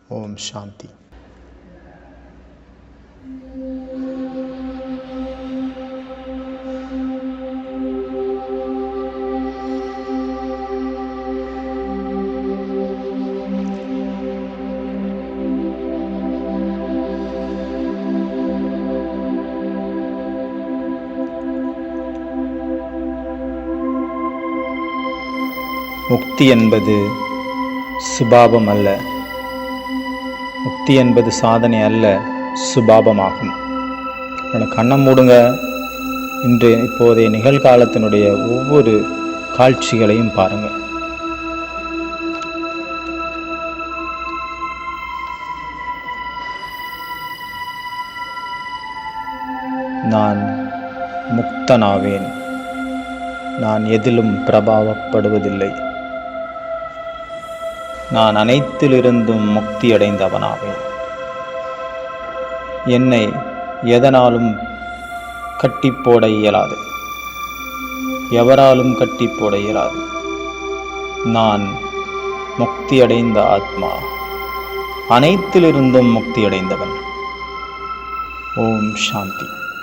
ஓம் சாந்தி. முக்தி என்பது சுபாவம் அல்ல. முக்தி என்பது சாதனை அல்ல, சுபாவமாகும். கண்ணை மூடுங்க. இப்போதைய நிகழ்காலத்தினுடைய ஒவ்வொரு காட்சிகளையும் பாருங்கள். நான் முக்தனாவேன். நான் எதிலும் பிரபாவப்படுவதில்லை. நான் அனைத்திலிருந்தும் முக்தி அடைந்தவனாவேன். என்னை எதனாலும் கட்டி போட இயலாது, எவராலும் கட்டி போட இயலாது. நான் முக்தி அடைந்த ஆத்மா, அனைத்திலிருந்தும் முக்தி அடைந்தவன். ஓம் சாந்தி.